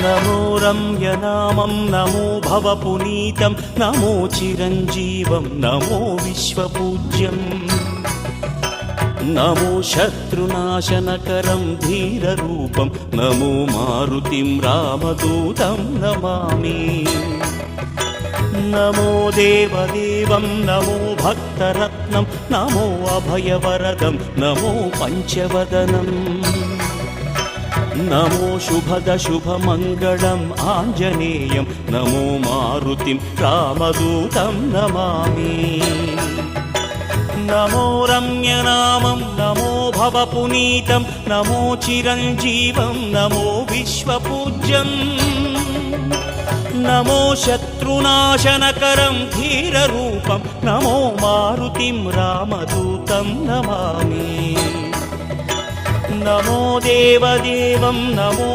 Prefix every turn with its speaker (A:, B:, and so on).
A: नमो रम्यनामं नमो भवपुनीतं नमो चिरञ्जीवं नमो विश्वपूज्यम् नमो शत्रुनाशनकरं धीररूपं नमो मारुतिं रामदूतं Namami नमो देवदेवं नमो भक्तरत्नं नमो अभयवरदं नमो पञ्चवदनं नमो शुभदशुभमङ्गलम् आञ्जनेयं नमो मारुतिं रामदूतं Namami नमो रम्यनामं नमो भवपुनीतं नमो चिरञ्जीवं नमो विश्वपूज्यम् नमो शत्रुनाशनकरं धीररूपं नमो मारुतिं रामदूतं Namami नमो देवदेवं नमो